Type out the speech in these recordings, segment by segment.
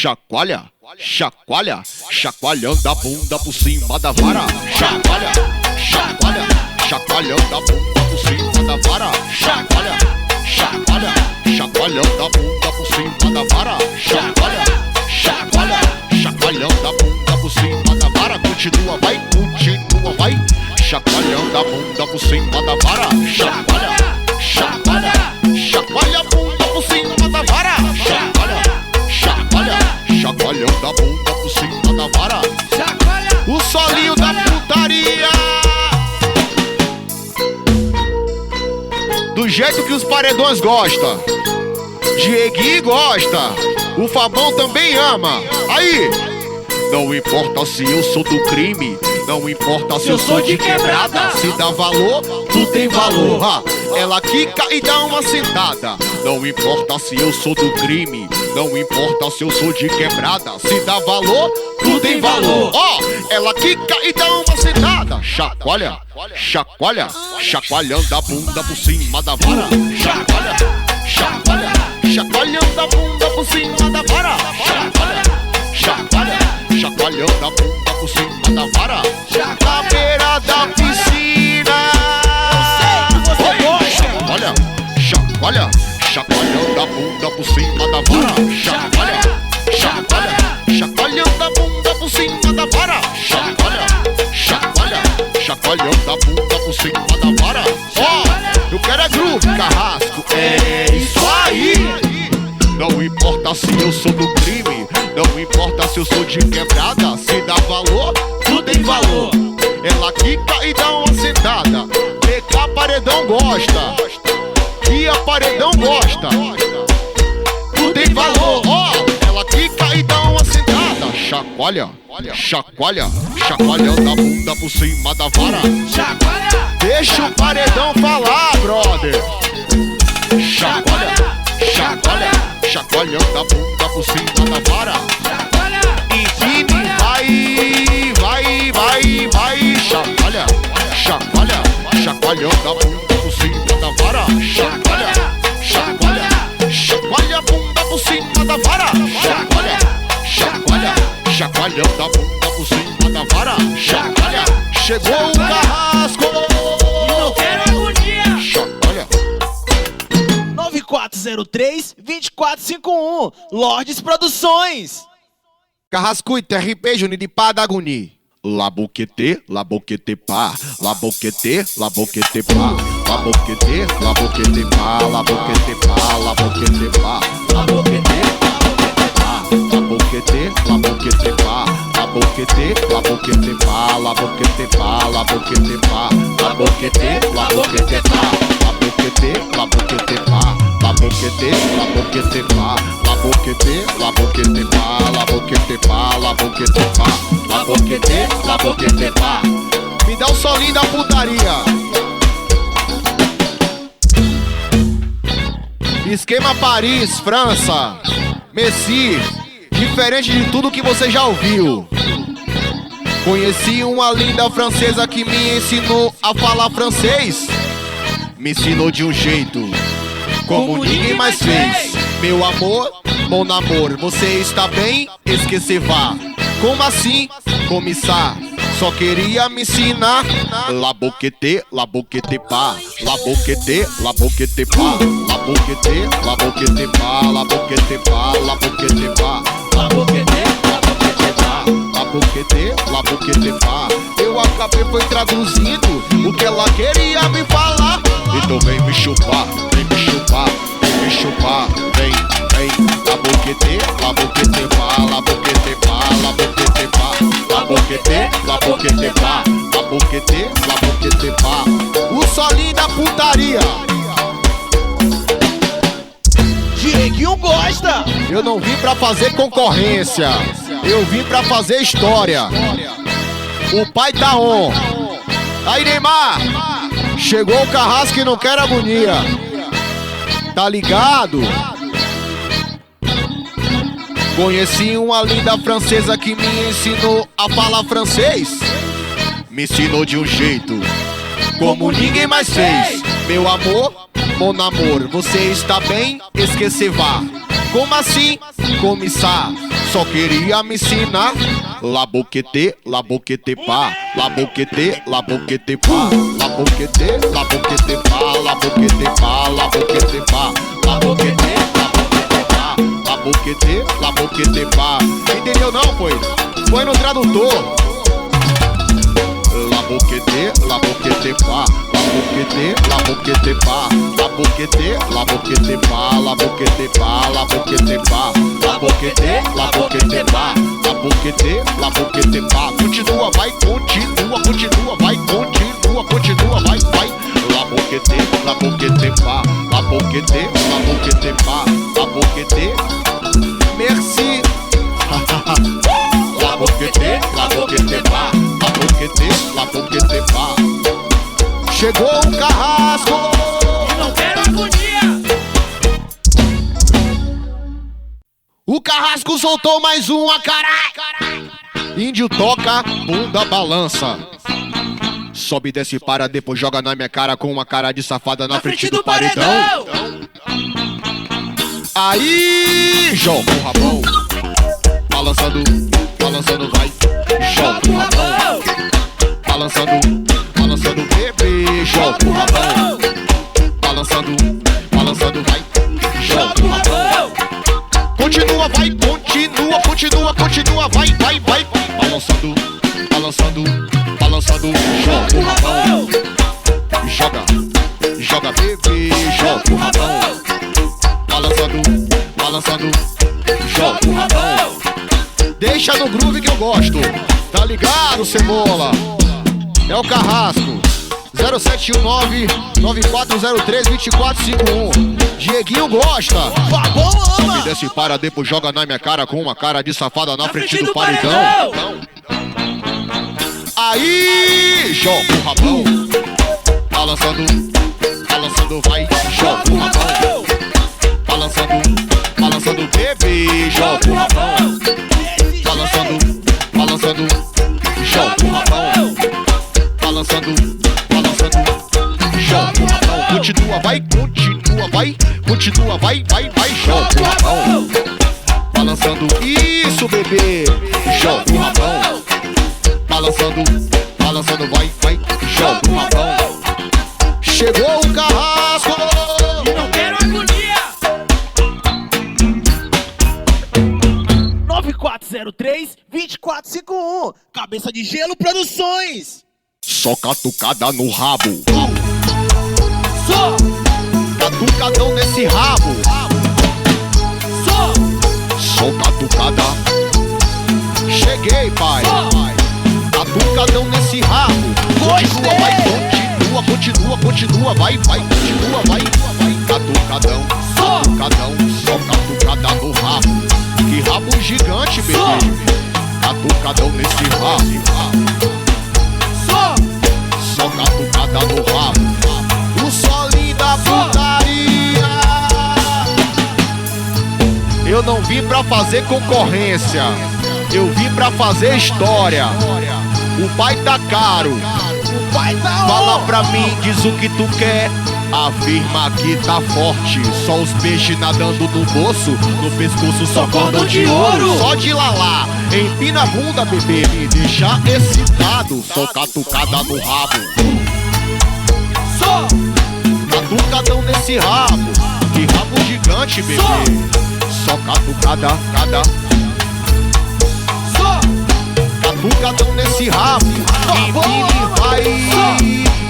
chacoalha, chacoalha, chacoalhando a bunda por cima da vara. Chacoalha, chacoalha, chacoalhando a bunda por cima da vara. Chacoalha, chacoalha, chacoalhando a bunda por cima da vara. Chacoalha, chacoalha, chacoalhando a bunda por cima da vara. Continua, vai, continua, vai. Chacoalhando a bunda por cima da vara. Chacoalha, chacoalha, chacoalha a bunda por cima da vara. Chacoalha, chacoalha, chacoalhando a bunda por cima da vara. O solinho da putaria, do jeito que os paredões gostam. Dieguinho gosta, o Fabão também ama. Aí, não importa se eu sou do crime, não importa se eu sou de quebrada. Se dá valor, tu tem valor. Ela quica e dá uma sentada. Não importa se eu sou do crime, não importa se eu sou de quebrada. Se dá valor, tu tem valor. Ela quica e dá uma sentada. Chacoalha, chacoalha, chacoalhando a bunda por cima da vara. Chacoalha, chacoalha, chacoalhando a bunda por cima da vara. Chacoalha, chacoalha, chacoalhando a bunda por cima da vara. Na beira da piscina. Chacoalha, chacoalha, chacoalhando a bunda por cima da vara. Chacoalha, chacoalha, chacoalhando a bunda por cima da vara. Chacoalha, chacoalha, chacoalhando a bunda por cima da vara. Eu quero é groove, Carrasco, é isso aí. Não importa se eu sou do crime, não importa se eu sou de quebrada. Se dá valor, tu tem valor. Ela quica e dá uma sentada. PK paredão gosta, e a paredão gosta. Tu tem valor, ela quica e dá uma sentada. Chacoalha, chacoalha, chacoalhando a bunda por cima da vara. Deixa o paredão falar, brother. Chacoalha, chacoalha, chacoalhando a bunda por cima da vara. Empine, vai, vai, vai, vai. Chacoalha, chacoalha, chacoalhando a bunda por cima da vara. Chacoalha, chacoalha, chacoalha a bunda por cima da vara. Chacoalha, chacoalha, chacoalhando a bunda por cima da vara. Chacoalha, chegou o Carrasco. Não quero agonia. Chacoalha. 9403-2451 Lordes Produções. Carrascuita, RP, Juninho de Padaguni. Laboquete, laboquete pá, laboquete, laboquete pá, laboquete, laboquete pá, laboquete pá, laboquete pá, laboquete, laboquete pá, laboquete, laboquete pá, laboquete pá, laboquete pá, laboquete, laboquete pá, laboquete, laboquete pá, laboquete, laboquete pá, laboquete, laboquete pá, laboquete pá, laboquete pá, laboquete, laboquete pá. Me dá o solinho da putaria. Esquema Paris, França, Messi, diferente de tudo que você já ouviu. Conheci uma linda francesa que me ensinou a falar francês. Me ensinou de um jeito como ninguém mais fez. Meu amor, mon amour, você está bem? Esquecer vá. Como assim, comissar? Só queria me ensinar. Laboquete, laboquete pá, laboquete, laboquete pá, laboquete, laboquete pá, laboquete pá, laboquete pá, laboquete, laboquete pá, laboquete, laboquete pá. Eu acabei foi traduzindo o que ela queria me falar. Então vem me chupar, vem me chupar, vem me chupar, vem, vem. Laboquete, laboquete pá, laboquete pá, laboquete pá, laboquete, laboquete pá, laboquete, laboquete pá. O solinho da putaria. Dieguinho gosta. Eu não vim pra fazer concorrência, eu vim pra fazer história. O pai tá on. Aí, Neymar, chegou o Carrasco e não quer agonia. Tá ligado? Conheci uma linda francesa que me ensinou a falar francês. Me ensinou de um jeito como ninguém mais fez. Meu amor, mon amour, você está bem? Esquecer vá. Como assim, comissar? só queria me ensinar. Laboquete, laboquete pá, laboquete, laboquete pá, laboquete, laboquete pá, laboquete pá, laboquete pá, laboquete, laboquete pá, laboquete, laboquete pá. Entendeu não, foi? Foi no tradutor. Laboquete, laboquete pá, laboquete, laboquete pá, laboquete, laboquete pá, laboquete pá, laboquete pá, laboquete, laboquete pá, laboquete, laboquete pá. Continua, vai, continua, continua, vai, continua, continua, vai, vai. Laboquete, laboquete pá, laboquete, laboquete pá, laboquete. Merci. Laboquete, laboquete pá, laboquete, laboquete pá. Chegou o carrasco E não quero agonia. O carrasco soltou mais uma, carai. Índio toca, bunda balança. Sobe, desce, para, depois joga na minha cara com uma cara de safada na frente do paredão. Aí, joga o rabão. Balançando, balançando, vai. Joga o rabão. Balançando, balançando, bebê. Joga o rabão. Balançando, balançando, vai. Joga o rabão. Continua, vai, continua, continua, continua, vai, vai, vai. Balançando, balançando, balançando. Joga o rabão. Joga, joga, bebê. Joga o rabão. Balançando, balançando. Joga o rabão. Deixa no groove que eu gosto. Tá ligado, cebola? É o carrasco 0719-9403-2451. Dieguinho gosta. Fabão ama. Me desce, para, depois joga na minha cara com uma cara de safada na frente do paredão. Aí, joga o rabão. Balançando, balançando, vai. Joga o rabão. Balançando, balançando, bebê. Joga o rabão. Balançando, balançando, joga o rabão. Balançando, balançando, joga o rabão. Continua, vai, continua, vai. Continua, vai, vai, vai. Joga o rabão. Balançando, isso, bebê. Joga o rabão. Balançando, balançando, vai, vai. Joga o rabão. Chegou o carrasco. E não quero agonia. 9403-2451. Cabeça de Gelo Produções. Só catucada no rabo. Só, Catucadão nesse rabo. só, Só catucada. Cheguei, pai. Catucadão nesse rabo. Continua, vai, continua, continua, continua, vai, vai, continua, vai, vai. Catucadão, catucadão, só catucada no rabo. Que rabo gigante, bebê. Catucadão nesse rabo. só, Só catucada no rabo. O solinho da putaria. Eu não vim pra fazer concorrência, eu vim pra fazer história. O pai tá caro, vai tá fala on. pra mim, diz o que tu quer. Afirma que tá forte, só os peixes nadando no bolso. No pescoço só cordão de ouro. Só de lalá, empina a bunda, bebê, me deixa excitado. Só catucada no rabo. Só, Catucadão nesse rabo. Que rabo gigante, bebê. Só catucada, cada. só, Catucadão nesse rabo. Empine, vai.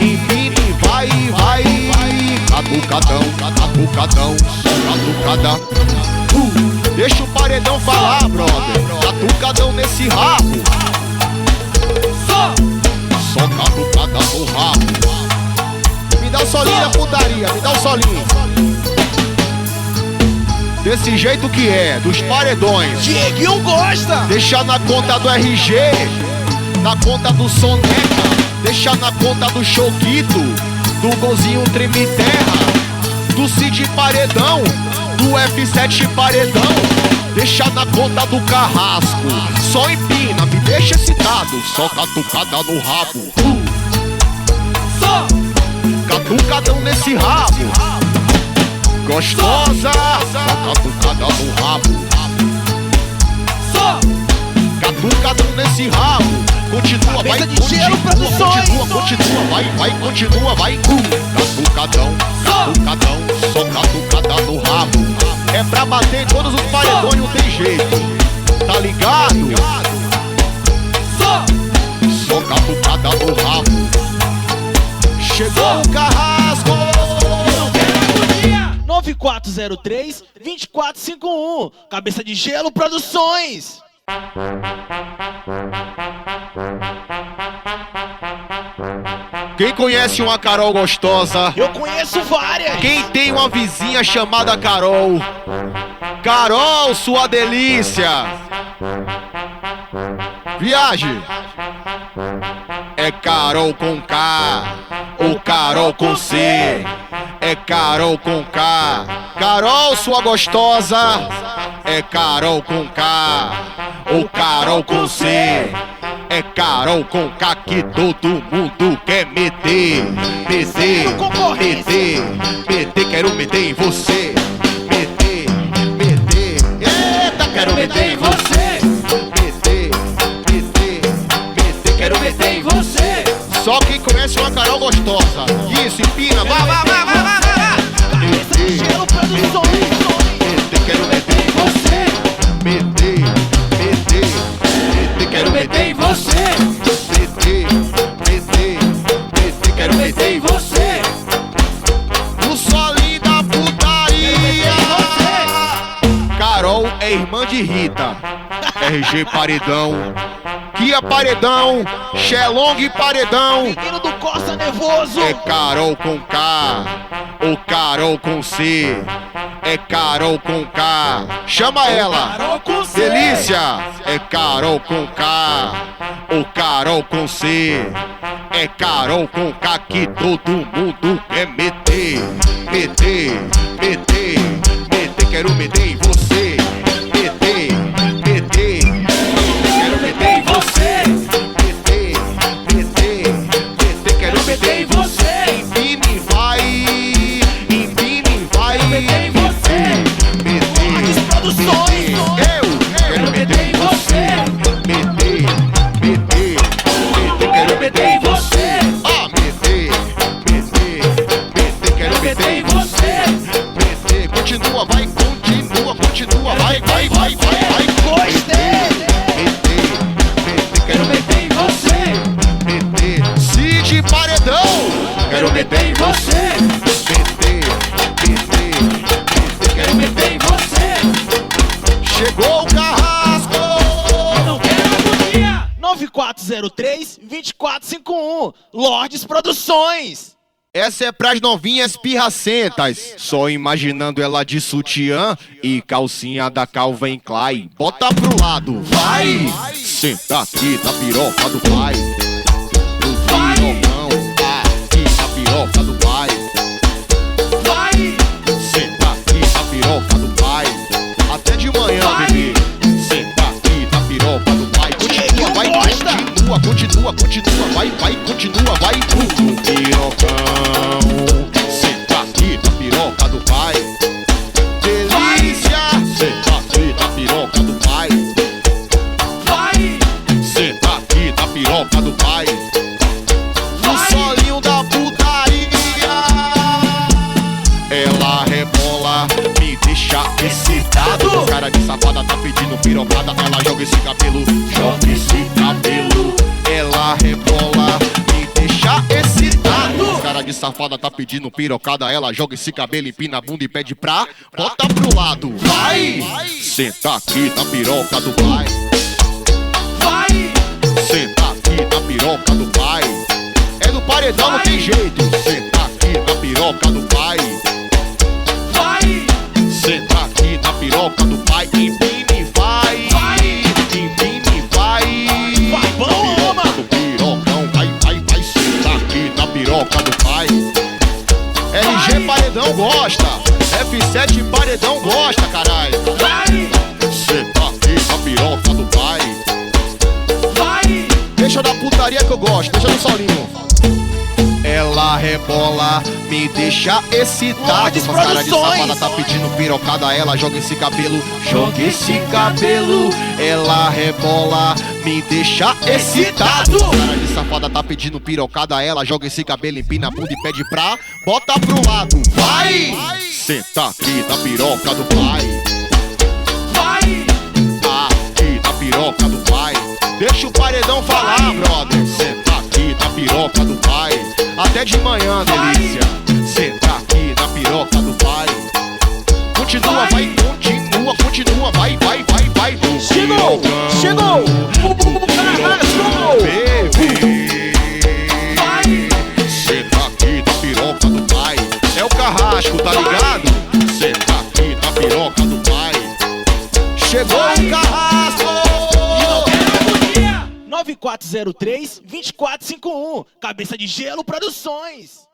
Empine, vai, vai. Catucadão, catucadão. Só catucada. Deixa o paredão falar, brother. Catucadão nesse rabo. só, Só catucada no rabo. Me dá o solinho da putaria, me dá o solinho. Desse jeito que é, dos paredões. Dieguinho gosta. Deixa na conta do RG, na conta do Soneca, deixa na conta do Choquito, do Golzinho Treme Terra, do Cid Paredão, do F7 Paredão. Deixa na conta do Carrasco, só empina, me deixa excitado. Só catucada no rabo. Só, Catucadão nesse rabo. Gostosa, só catucada no rabo. só, esse rabo. Continua, vai, Cabeça de gelo, produções. continua, vai, continua, vai. Catucadão, só catucada no rabo. É pra bater em todos os paredões, não tem jeito. Tá ligado? Só catucada no rabo. Chegou o carrasco. 9403-2451. Cabeça de Gelo Produções. Quem conhece uma Carol gostosa? Eu conheço várias. Quem tem uma vizinha chamada Carol? Carol, sua delícia. Viaje. É Carol com K ou Carol com C. É Carol com K. Carol, sua gostosa. É Carol com K ou Carol com C. É Carol com K que todo mundo quer meter. Meter, quero meter em você. Meter, eita, quero meter em você. Meter, quero meter em você. Só quem conhece uma Carol gostosa. Isso, empina, vai. Cabeça de Gelo Produções. Meter, quero meter em você. Meter, quero meter em você. Meter, quero meter em você. No solinho da putaria. Carol é irmã de Rita. RG Paredão, Kia Paredão, Xelong Paredão. Menino do Costa Nervoso. É Carol com K ou Carol com C. É Carol com K. Chama ela. Carol com C. Delícia. É Carol com K ou Carol com C. É Carol com K que todo mundo quer meter. Meter, quero meter em você. Meter, quero meter em você. Meter, quero meter em você. Empine, vai. Meter em você. Lordes Produções. Eu quero meter em você. Meter, quero meter em você. Ah, meter, quero meter em você. Meter, continua, vai. Gostei. Meter, quero meter em você. Meter, Cid Paredão. Quero meter em você. Meter, quero meter em você. Chegou o carrasco. Não quero agonia. 9403-2451. Lordes Produções. Essa é pras novinhas pirracentas. Só imaginando ela de sutiã e calcinha da Calvin Klein. Bota pro lado, vai! Senta aqui na piroca do pai. No pirocão, aqui na piroca do pai. Vai. Senta aqui na piroca do pai. Até de manhã, Vai. bebê. Senta aqui na piroca do pai. Continua, vai, gosta. continua, vai, continua, vai. No pirocão. Senta aqui na piroca do pai. Delícia. Senta aqui na piroca do pai. Vai. Senta aqui na piroca do pai. No solinho da putaria. Ela rebola, me deixa excitado. Cara de safada tá pedindo pirocada. Ela joga esse cabelo. Ela rebola, me deixa excitado. Cara de safada tá pedindo pirocada. Ela joga esse cabelo, empina a bunda e pede pra. Bota pro lado, vai. Senta aqui na piroca do pai. Vai. Senta aqui na piroca do pai. É do paredão, não tem jeito. Senta aqui na piroca do pai. Vai. Senta aqui na piroca do pai. Empine, vai. Empine, vai. Vai, bom, ama. Do pirocão, vai. Senta aqui na piroca do pai. RG Paredão gosta. F7 Paredão gosta, caralho. Vai. Senta aqui na piroca do pai. Vai. Deixa da putaria que eu gosto, deixa no solinho. Ela rebola, me deixa excitado. Lordes Com cara de Produções. safada tá pedindo pirocada. Ela joga esse cabelo, joga esse cabelo. Ela rebola. rebola, me deixa excitado. Cara de safada tá pedindo pirocada, ela joga esse cabelo, empina a bunda e pede pra bota pro lado. Vai! Senta aqui na piroca do pai. Vai! Aqui na piroca do pai. Deixa o paredão falar, brother. Senta aqui na piroca do pai. Até de manhã, delícia. Senta aqui na piroca do pai. Continua, vai, continua, continua. Vai, vai, vai, vai. Chegou! Chegou! O carrasco! Bebê. Vai! Senta aqui na piroca do pai. É o carrasco, tá ligado? Senta aqui na piroca do pai. Chegou o carrasco! 9403-2451, Cabeça de Gelo Produções.